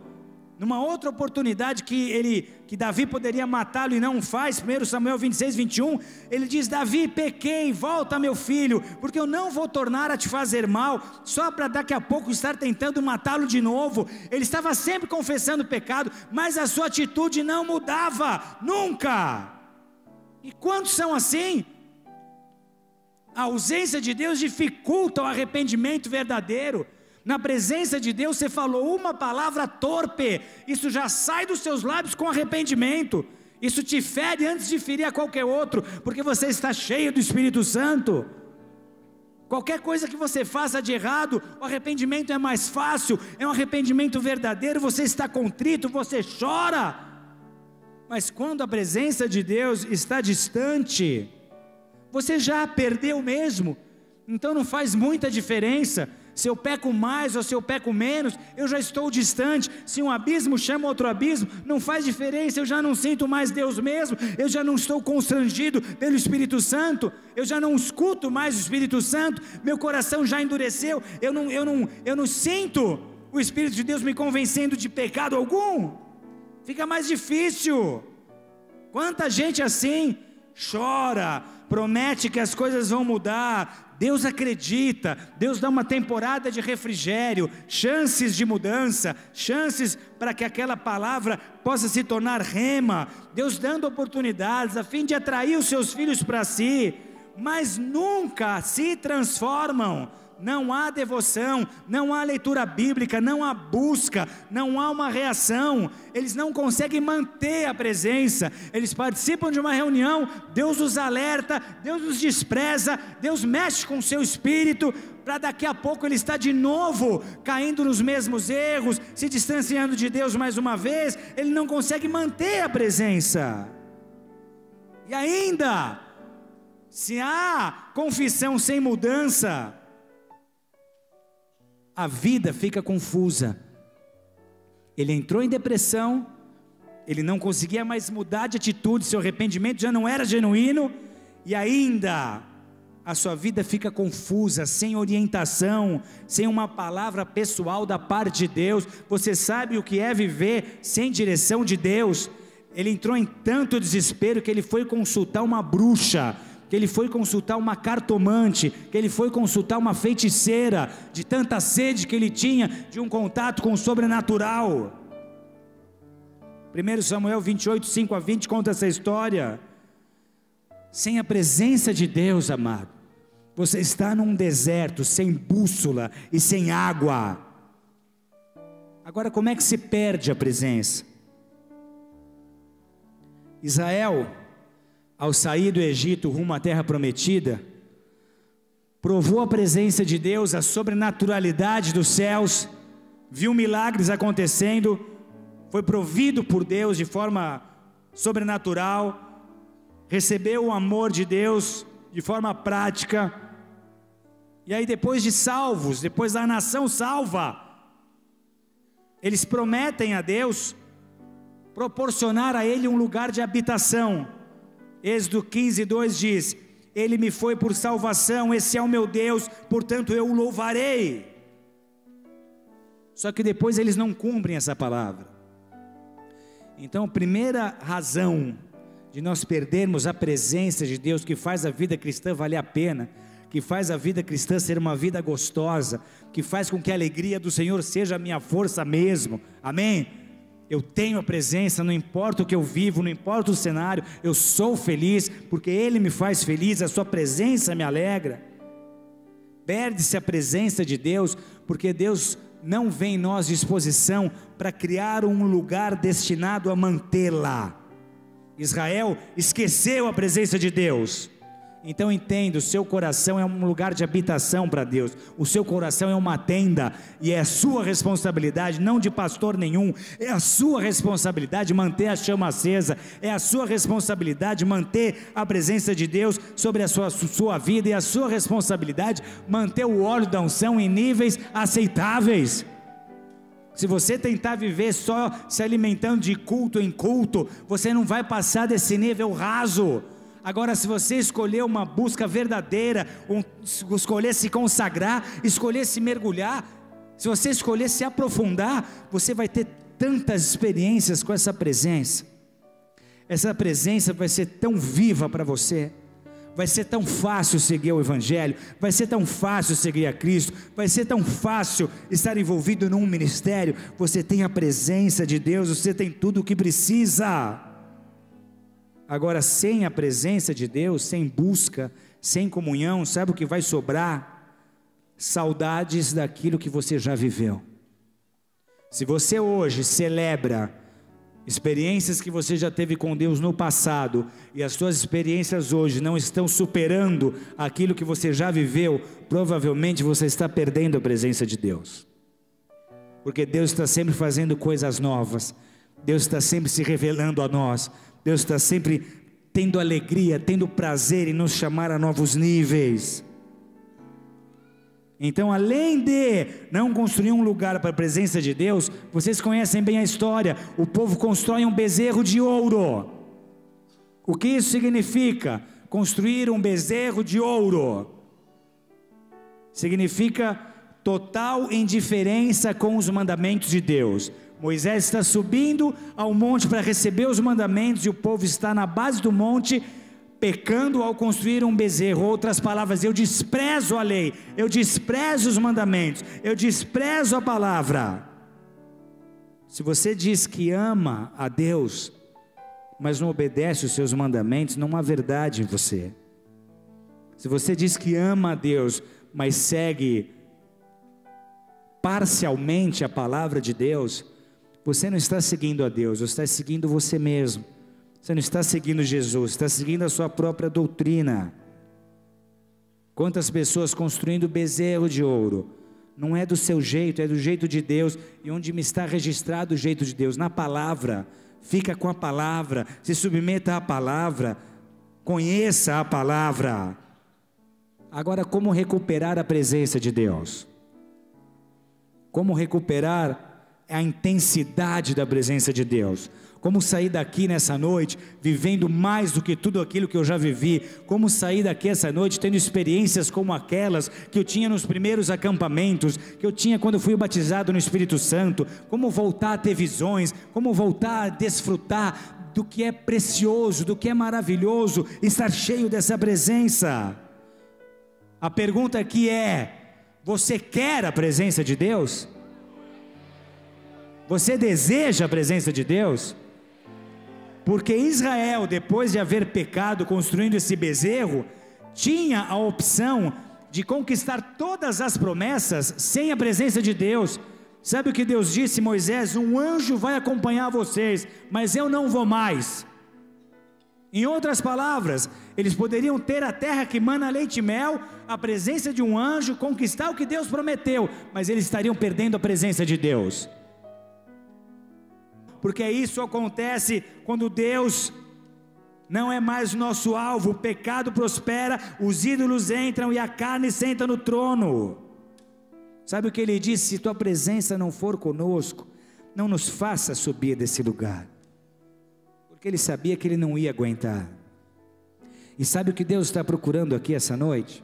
numa outra oportunidade que Davi poderia matá-lo e não faz, 1 Samuel 26, 21, ele diz: Davi, pequei, volta meu filho, porque eu não vou tornar a te fazer mal, só para daqui a pouco estar tentando matá-lo de novo. Ele estava sempre confessando o pecado, mas a sua atitude não mudava, nunca. E quantos são assim? A ausência de Deus dificulta o arrependimento verdadeiro. Na presença de Deus você falou uma palavra torpe, isso já sai dos seus lábios com arrependimento, isso te fere antes de ferir a qualquer outro, porque você está cheio do Espírito Santo. Qualquer coisa que você faça de errado, o arrependimento é mais fácil, é um arrependimento verdadeiro, você está contrito, você chora. Mas quando a presença de Deus está distante, você já perdeu mesmo, então não faz muita diferença, se eu peco mais ou se eu peco menos, eu já estou distante. Se um abismo chama outro abismo, não faz diferença, eu já não sinto mais Deus mesmo, eu já não estou constrangido pelo Espírito Santo, eu já não escuto mais o Espírito Santo, meu coração já endureceu, eu não sinto o Espírito de Deus me convencendo de pecado algum, fica mais difícil. Quanta gente assim chora, promete que as coisas vão mudar, Deus acredita, Deus dá uma temporada de refrigério, chances de mudança, chances para que aquela palavra possa se tornar rema, Deus dando oportunidades a fim de atrair os seus filhos para si, mas nunca se transformam. Não há devoção, não há leitura bíblica, não há busca, não há uma reação, eles não conseguem manter a presença, eles participam de uma reunião, Deus os alerta, Deus os despreza, Deus mexe com o seu espírito, para daqui a pouco ele está de novo caindo nos mesmos erros, se distanciando de Deus mais uma vez, ele não consegue manter a presença. E ainda, se há confissão sem mudança, a vida fica confusa. Ele entrou em depressão, ele não conseguia mais mudar de atitude, seu arrependimento já não era genuíno, e ainda a sua vida fica confusa, sem orientação, sem uma palavra pessoal da parte de Deus. Você sabe o que é viver sem direção de Deus? Ele entrou em tanto desespero que ele foi consultar uma bruxa, que ele foi consultar uma cartomante, que ele foi consultar uma feiticeira, de tanta sede que ele tinha de um contato com o sobrenatural. 1 Samuel 28, 5 a 20 conta essa história. Sem a presença de Deus, amado, você está num deserto, sem bússola e sem água. Agora, como é que se perde a presença? Israel, ao sair do Egito rumo à terra prometida, provou a presença de Deus, a sobrenaturalidade dos céus, viu milagres acontecendo, foi provido por Deus de forma sobrenatural, recebeu o amor de Deus de forma prática, e aí depois de salvos, depois da nação salva, eles prometem a Deus proporcionar a ele um lugar de habitação. Êxodo 15, 2 diz: ele me foi por salvação, esse é o meu Deus, portanto eu o louvarei. Só que depois eles não cumprem essa palavra. Então a primeira razão de nós perdermos a presença de Deus, que faz a vida cristã valer a pena, que faz a vida cristã ser uma vida gostosa, que faz com que a alegria do Senhor seja a minha força mesmo, amém? Eu tenho a presença, não importa o que eu vivo, não importa o cenário, eu sou feliz, porque Ele me faz feliz, a sua presença me alegra. Perde-se a presença de Deus, porque Deus não vê em nós disposição para criar um lugar destinado a mantê-la. Israel esqueceu a presença de Deus. Então entenda, o seu coração é um lugar de habitação para Deus, o seu coração é uma tenda, e é a sua responsabilidade, não de pastor nenhum, é a sua responsabilidade manter a chama acesa, é a sua responsabilidade manter a presença de Deus sobre a sua vida, e a sua responsabilidade manter o óleo da unção em níveis aceitáveis. Se você tentar viver só se alimentando de culto em culto, você não vai passar desse nível raso. Agora, se você escolher uma busca verdadeira, escolher se consagrar, escolher se mergulhar, se você escolher se aprofundar, você vai ter tantas experiências com essa presença. Essa presença vai ser tão viva para você, vai ser tão fácil seguir o Evangelho, vai ser tão fácil seguir a Cristo, vai ser tão fácil estar envolvido num ministério. Você tem a presença de Deus, você tem tudo o que precisa. Agora, sem a presença de Deus, sem busca, sem comunhão, sabe o que vai sobrar? Saudades daquilo que você já viveu. Se você hoje celebra experiências que você já teve com Deus no passado, e as suas experiências hoje não estão superando aquilo que você já viveu, provavelmente você está perdendo a presença de Deus, porque Deus está sempre fazendo coisas novas, Deus está sempre se revelando a nós, Deus está sempre tendo alegria, tendo prazer em nos chamar a novos níveis. Então, além de não construir um lugar para a presença de Deus, vocês conhecem bem a história, o povo constrói um bezerro de ouro. O que isso significa? Construir um bezerro de ouro significa total indiferença com os mandamentos de Deus. Moisés está subindo ao monte para receber os mandamentos, e o povo está na base do monte, pecando ao construir um bezerro. Outras palavras, eu desprezo a lei, eu desprezo os mandamentos, eu desprezo a palavra. Se você diz que ama a Deus, mas não obedece os seus mandamentos, não há verdade em você. Se você diz que ama a Deus, mas segue parcialmente a palavra de Deus, você não está seguindo a Deus, você está seguindo você mesmo. Você não está seguindo Jesus, está seguindo a sua própria doutrina. Quantas pessoas construindo bezerro de ouro? Não é do seu jeito, é do jeito de Deus. E onde me está registrado o jeito de Deus? Na palavra. Fica com a palavra, se submeta à palavra, conheça a palavra. Agora, como recuperar a presença de Deus? Como recuperar a intensidade da presença de Deus? Como sair daqui nessa noite vivendo mais do que tudo aquilo que eu já vivi? Como sair daqui essa noite tendo experiências como aquelas que eu tinha nos primeiros acampamentos, que eu tinha quando fui batizado no Espírito Santo? Como voltar a ter visões? Como voltar a desfrutar do que é precioso, do que é maravilhoso, estar cheio dessa presença? A pergunta aqui é: você quer a presença de Deus? Você deseja a presença de Deus? Porque Israel, depois de haver pecado construindo esse bezerro, tinha a opção de conquistar todas as promessas sem a presença de Deus. Sabe o que Deus disse? Moisés: um anjo vai acompanhar vocês, mas eu não vou mais. Em outras palavras, eles poderiam ter a terra que mana leite e mel, a presença de um anjo, conquistar o que Deus prometeu, mas eles estariam perdendo a presença de Deus. Porque isso acontece quando Deus não é mais o nosso alvo, o pecado prospera, os ídolos entram e a carne senta no trono. Sabe o que ele disse? Se tua presença não for conosco, não nos faça subir desse lugar. Porque ele sabia que ele não ia aguentar. E sabe o que Deus está procurando aqui essa noite?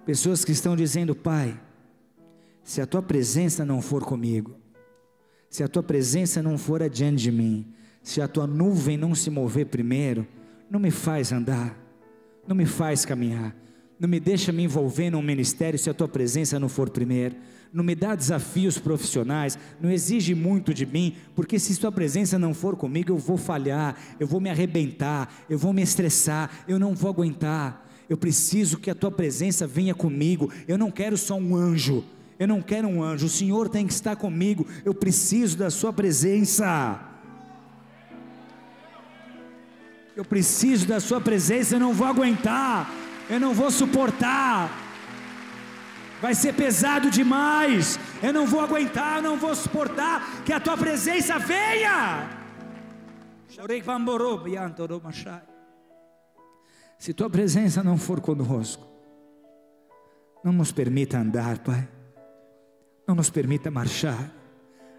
Pessoas que estão dizendo: Pai, se a tua presença não for comigo, se a tua presença não for adiante de mim, se a tua nuvem não se mover primeiro, não me faz andar, não me faz caminhar, não me deixa me envolver num ministério se a tua presença não for primeiro, não me dá desafios profissionais, não exige muito de mim, porque se tua presença não for comigo, eu vou falhar, eu vou me arrebentar, eu vou me estressar, eu não vou aguentar. Eu preciso que a tua presença venha comigo. Eu não quero só um anjo, eu não quero um anjo, o Senhor tem que estar comigo, eu preciso da sua presença, eu preciso da sua presença, eu não vou aguentar, eu não vou suportar, vai ser pesado demais, eu não vou aguentar, eu não vou suportar, que a tua presença venha. Se tua presença não for conosco, não nos permita andar, Pai, não nos permita marchar,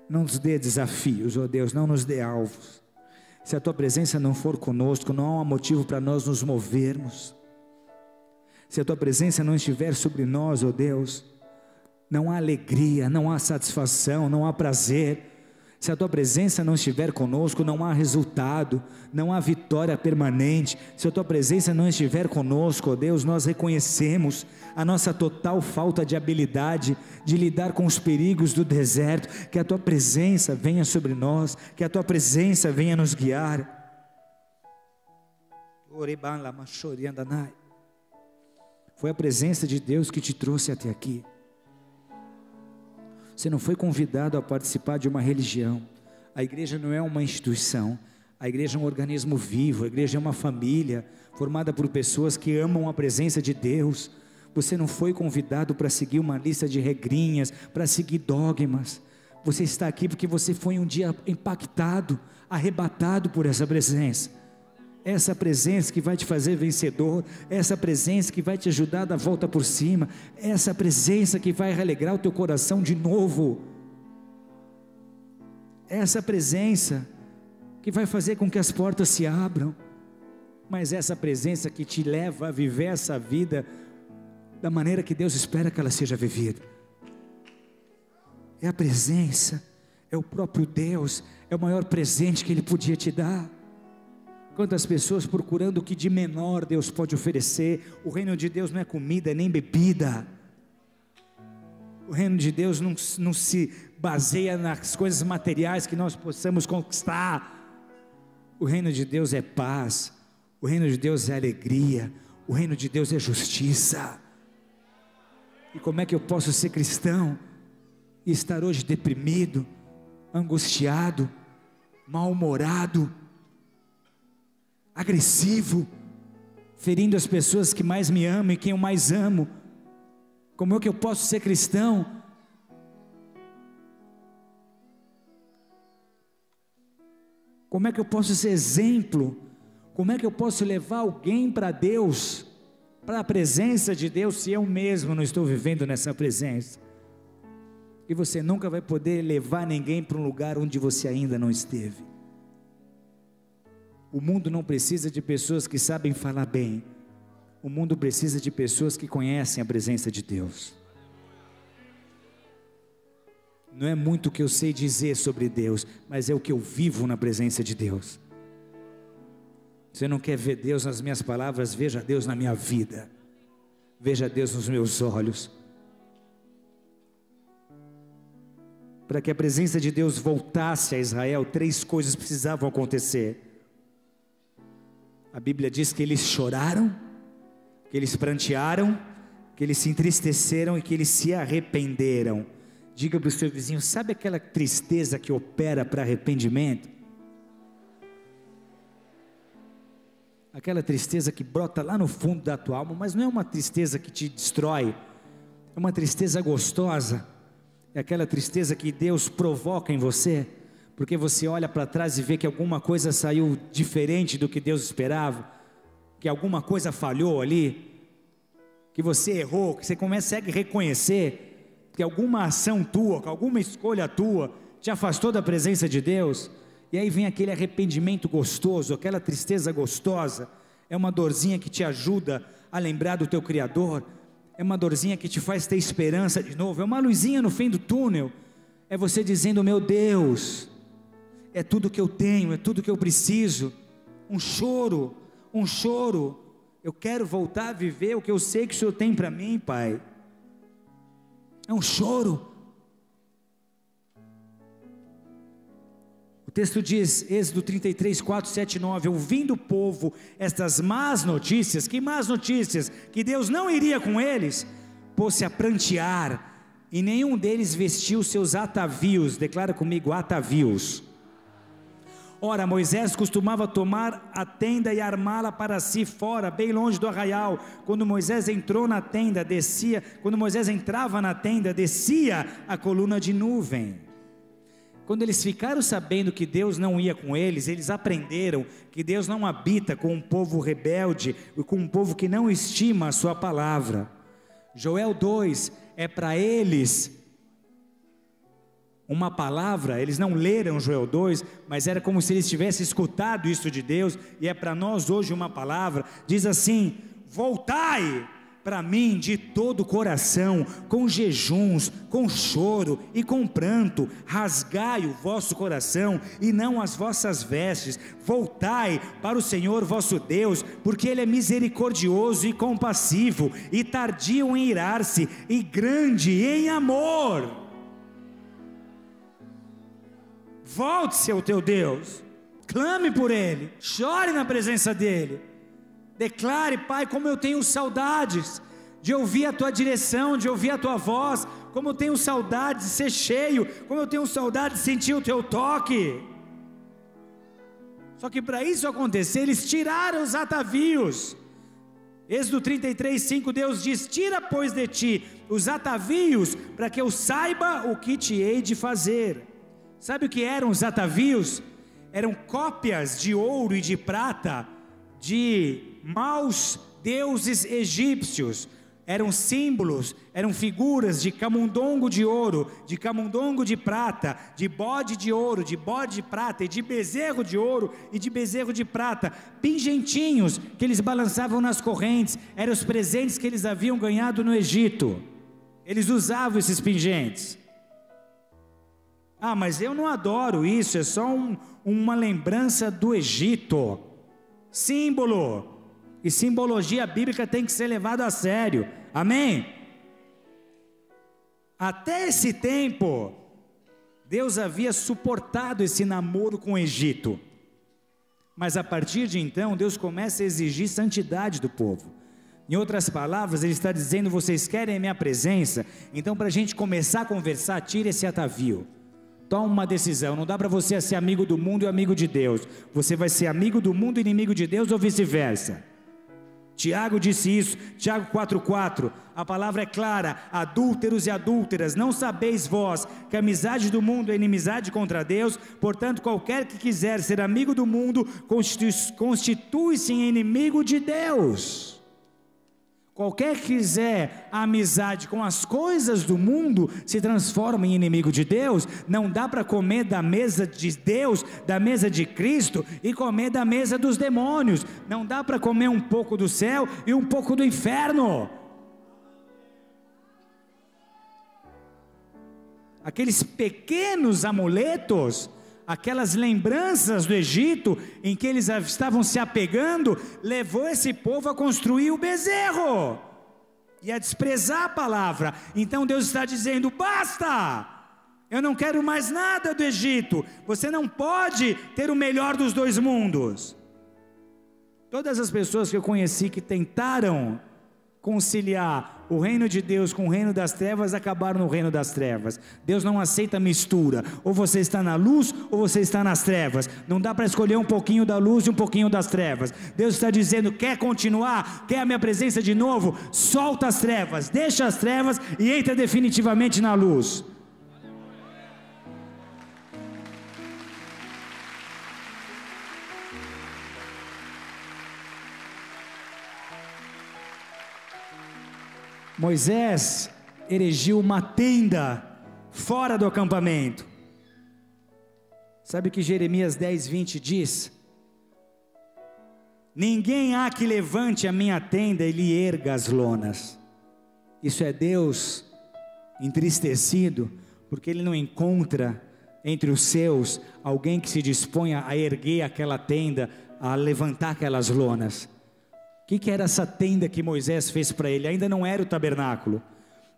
não nos dê desafios, ó Deus, não nos dê alvos. Se a tua presença não for conosco, não há motivo para nós nos movermos. Se a tua presença não estiver sobre nós, ó Deus, não há alegria, não há satisfação, não há prazer. Se a tua presença não estiver conosco, não há resultado, não há vitória permanente. Se a tua presença não estiver conosco, ó Deus, nós reconhecemos a nossa total falta de habilidade de lidar com os perigos do deserto. Que a tua presença venha sobre nós, que a tua presença venha nos guiar. Foi a presença de Deus que te trouxe até aqui. Você não foi convidado a participar de uma religião. A igreja não é uma instituição. A igreja é um organismo vivo. A igreja é uma família formada por pessoas que amam a presença de Deus. Você não foi convidado para seguir uma lista de regrinhas, para seguir dogmas. Você está aqui porque você foi um dia impactado, arrebatado por essa presença. Essa presença que vai te fazer vencedor, essa presença que vai te ajudar a dar a volta por cima, essa presença que vai alegrar o teu coração de novo, essa presença que vai fazer com que as portas se abram, mas essa presença que te leva a viver essa vida da maneira que Deus espera que ela seja vivida. É a presença, é o próprio Deus, é o maior presente que Ele podia te dar. Quantas pessoas procurando o que de menor Deus pode oferecer. O reino de Deus não é comida nem bebida. O reino de Deus não se baseia nas coisas materiais que nós possamos conquistar. O reino de Deus é paz. O reino de Deus é alegria. O reino de Deus é justiça. E como é que eu posso ser cristão e estar hoje deprimido, angustiado, mal-humorado, agressivo, ferindo as pessoas que mais me amam e quem eu mais amo? Como é que eu posso ser cristão? Como é que eu posso ser exemplo? Como é que eu posso levar alguém para Deus, para a presença de Deus, se eu mesmo não estou vivendo nessa presença? E você nunca vai poder levar ninguém para um lugar onde você ainda não esteve. O mundo não precisa de pessoas que sabem falar bem. O mundo precisa de pessoas que conhecem a presença de Deus. Não é muito o que eu sei dizer sobre Deus, mas é o que eu vivo na presença de Deus. Você não quer ver Deus nas minhas palavras? Veja Deus na minha vida. Veja Deus nos meus olhos. Para que a presença de Deus voltasse a Israel, 3 coisas precisavam acontecer. A Bíblia diz que eles choraram, que eles prantearam, que eles se entristeceram e que eles se arrependeram. Diga para o seu vizinho: sabe aquela tristeza que opera para arrependimento? Aquela tristeza que brota lá no fundo da tua alma, mas não é uma tristeza que te destrói, é uma tristeza gostosa, é aquela tristeza que Deus provoca em você, porque você olha para trás e vê que alguma coisa saiu diferente do que Deus esperava, que alguma coisa falhou ali, que você errou, que você consegue reconhecer que alguma ação tua, que alguma escolha tua te afastou da presença de Deus. E aí vem aquele arrependimento gostoso, aquela tristeza gostosa. É uma dorzinha que te ajuda a lembrar do teu Criador, é uma dorzinha que te faz ter esperança de novo, é uma luzinha no fim do túnel, é você dizendo: meu Deus, é tudo que eu tenho, é tudo que eu preciso. Um choro, eu quero voltar a viver o que eu sei que o Senhor tem para mim, Pai. É um choro. O texto diz, Êxodo 33, 4, 7, 9, ouvindo o povo estas más notícias, que más notícias? Que Deus não iria com eles, pôs-se a prantear, e nenhum deles vestiu seus atavios. Declara comigo: atavios. Ora, Moisés costumava tomar a tenda e armá-la para si fora, bem longe do arraial. Quando Moisés entrou na tenda, quando Moisés entrava na tenda, descia a coluna de nuvem. Quando eles ficaram sabendo que Deus não ia com eles, eles aprenderam que Deus não habita com um povo rebelde e com um povo que não estima a sua palavra. Joel 2 é para eles uma palavra. Eles não leram Joel 2, mas era como se eles tivessem escutado isso de Deus, e é para nós hoje uma palavra. Diz assim: voltai, para mim de todo o coração, com jejuns, com choro e com pranto, rasgai o vosso coração e não as vossas vestes, voltai para o Senhor vosso Deus, porque Ele é misericordioso e compassivo, e tardio em irar-se, e grande em amor. Volte-se ao teu Deus, clame por Ele, chore na presença dEle, declare: Pai, como eu tenho saudades de ouvir a Tua direção, de ouvir a Tua voz, como eu tenho saudade de ser cheio, como eu tenho saudade de sentir o Teu toque. Só que para isso acontecer, eles tiraram os atavios. Êxodo 33:5, Deus diz: tira pois de ti os atavios, para que eu saiba o que te hei de fazer. Sabe o que eram os atavios? Eram cópias de ouro e de prata de maus deuses egípcios. Eram símbolos, eram figuras de camundongo de ouro, de camundongo de prata, de bode de ouro, de bode de prata, e de bezerro de ouro e de bezerro de prata, pingentinhos que eles balançavam nas correntes. Eram os presentes que eles haviam ganhado no Egito. Eles usavam esses pingentes. Ah, mas eu não adoro isso, é só uma lembrança do Egito. Símbolo. E simbologia bíblica tem que ser levada a sério, amém? Até esse tempo, Deus havia suportado esse namoro com o Egito, mas a partir de então, Deus começa a exigir santidade do povo. Em outras palavras, Ele está dizendo: vocês querem a minha presença? Então, para a gente começar a conversar, tire esse atavio. Toma uma decisão. Não dá para você ser amigo do mundo e amigo de Deus. Você vai ser amigo do mundo e inimigo de Deus, ou vice-versa. Tiago disse isso, Tiago 4,4, a palavra é clara: adúlteros e adúlteras, não sabeis vós que a amizade do mundo é inimizade contra Deus? Portanto, qualquer que quiser ser amigo do mundo, constitui-se em inimigo de Deus. Qualquer que quiser a amizade com as coisas do mundo, se transforma em inimigo de Deus. Não dá para comer da mesa de Deus, da mesa de Cristo, e comer da mesa dos demônios. Não dá para comer um pouco do céu e um pouco do inferno. Aqueles pequenos amuletos, aquelas lembranças do Egito, em que eles estavam se apegando, levou esse povo a construir o bezerro, e a desprezar a palavra. Então Deus está dizendo: basta, eu não quero mais nada do Egito, você não pode ter o melhor dos dois mundos. Todas as pessoas que eu conheci que tentaram conciliar o reino de Deus com o reino das trevas, acabaram no reino das trevas. Deus não aceita mistura, ou você está na luz, ou você está nas trevas. Não dá para escolher um pouquinho da luz e um pouquinho das trevas. Deus está dizendo: quer continuar, quer a minha presença de novo? Solta as trevas, deixa as trevas e entra definitivamente na luz. Moisés erigiu uma tenda fora do acampamento. Sabe o que Jeremias 10:20 diz? Ninguém há que levante a minha tenda e lhe erga as lonas. Isso é Deus entristecido, porque Ele não encontra entre os seus alguém que se disponha a erguer aquela tenda, a levantar aquelas lonas. O que era essa tenda que Moisés fez para ele? Ainda não era o tabernáculo,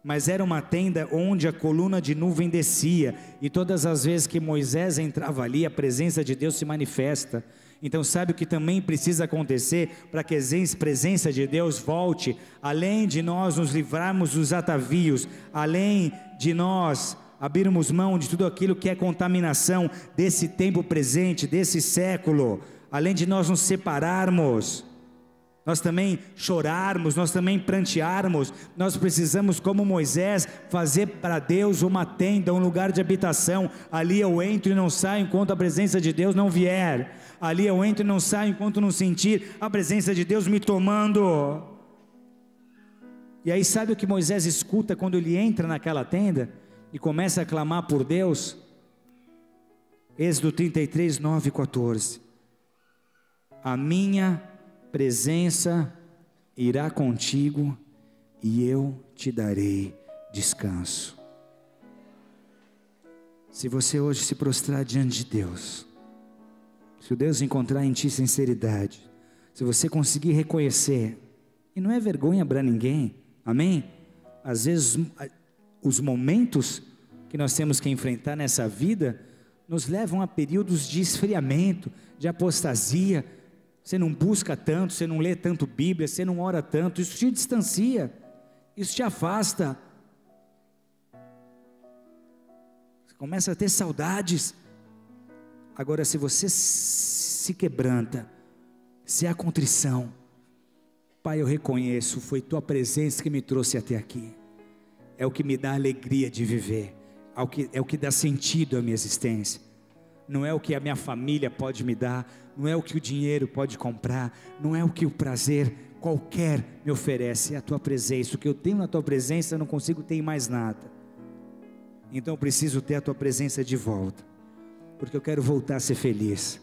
mas era uma tenda onde a coluna de nuvem descia, e todas as vezes que Moisés entrava ali, a presença de Deus se manifesta. Então sabe o que também precisa acontecer para que a presença de Deus volte? Além de nós nos livrarmos dos atavios, além de nós abrirmos mão de tudo aquilo que é contaminação desse tempo presente, desse século, além de nós nos separarmos, nós também chorarmos, nós também prantearmos, nós precisamos, como Moisés, fazer para Deus uma tenda, um lugar de habitação. Ali eu entro e não saio enquanto a presença de Deus não vier. Ali eu entro e não saio enquanto não sentir a presença de Deus me tomando. E aí sabe o que Moisés escuta quando ele entra naquela tenda e começa a clamar por Deus? Êxodo 33, 9 e 14. A minha presença irá contigo, e eu te darei descanso. Se você hoje se prostrar diante de Deus, se o Deus encontrar em ti sinceridade, se você conseguir reconhecer, e não é vergonha para ninguém, amém? Às vezes os momentos que nós temos que enfrentar nessa vida nos levam a períodos de esfriamento, de apostasia. Você não busca tanto, você não lê tanto Bíblia, você não ora tanto, isso te distancia, isso te afasta. Você começa a ter saudades. Agora, se você se quebranta, se há contrição, Pai, eu reconheço, foi Tua presença que me trouxe até aqui, é o que me dá alegria de viver, é o que dá sentido à minha existência, não é o que a minha família pode me dar, não é o que o dinheiro pode comprar, não é o que o prazer qualquer me oferece, é a Tua presença. O que eu tenho na Tua presença eu não consigo ter em mais nada, então eu preciso ter a Tua presença de volta, porque eu quero voltar a ser feliz,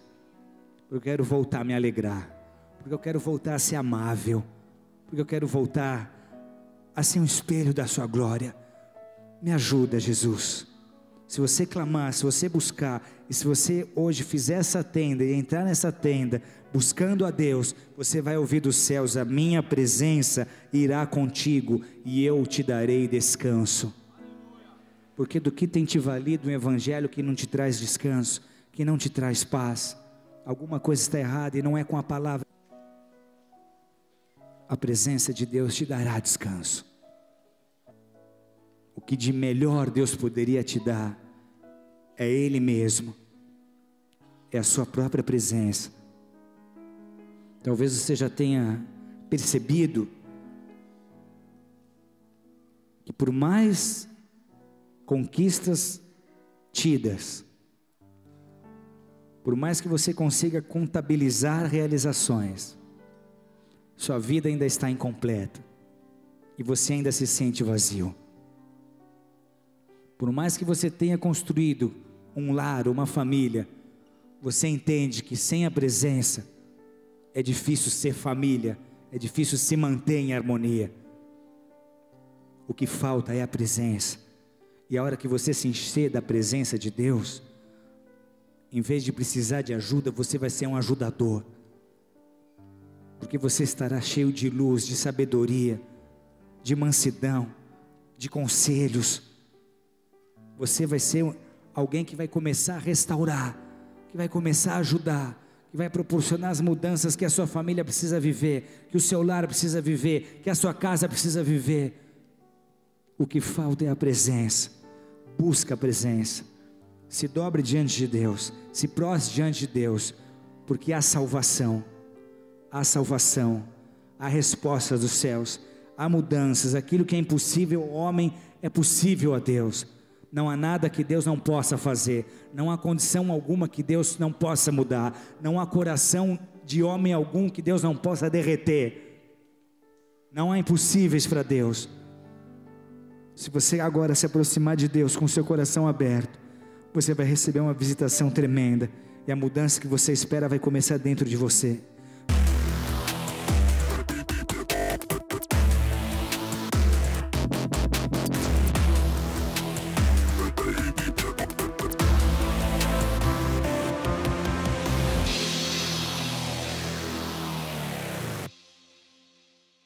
porque eu quero voltar a me alegrar, porque eu quero voltar a ser amável, porque eu quero voltar a ser um espelho da Sua glória. Me ajuda, Jesus. Se você clamar, se você buscar, e se você hoje fizer essa tenda e entrar nessa tenda buscando a Deus, você vai ouvir dos céus: a minha presença irá contigo e eu te darei descanso. Porque do que tem te valido um evangelho que não te traz descanso, que não te traz paz? Alguma coisa está errada e não é com a palavra. A presença de Deus te dará descanso. O que de melhor Deus poderia te dar é Ele mesmo, é a sua própria presença. Talvez você já tenha percebido que por mais conquistas tidas, por mais que você consiga contabilizar realizações, sua vida ainda está incompleta e você ainda se sente vazio. Por mais que você tenha construído um lar, uma família, você entende que sem a presença é difícil ser família, é difícil se manter em harmonia. O que falta é a presença. E a hora que você se encher da presença de Deus, em vez de precisar de ajuda, você vai ser um ajudador, porque você estará cheio de luz, de sabedoria, de mansidão, de conselhos. Você vai ser alguém que vai começar a restaurar, que vai começar a ajudar, que vai proporcionar as mudanças que a sua família precisa viver, que o seu lar precisa viver, que a sua casa precisa viver. O que falta é a presença. Busca a presença, se dobre diante de Deus, se prostre diante de Deus, porque há salvação, há resposta dos céus, há mudanças. Aquilo que é impossível ao homem é possível a Deus. Não há nada que Deus não possa fazer, não há condição alguma que Deus não possa mudar, não há coração de homem algum que Deus não possa derreter. Não há impossíveis para Deus. Se você agora se aproximar de Deus com seu coração aberto, você vai receber uma visitação tremenda, e a mudança que você espera vai começar dentro de você.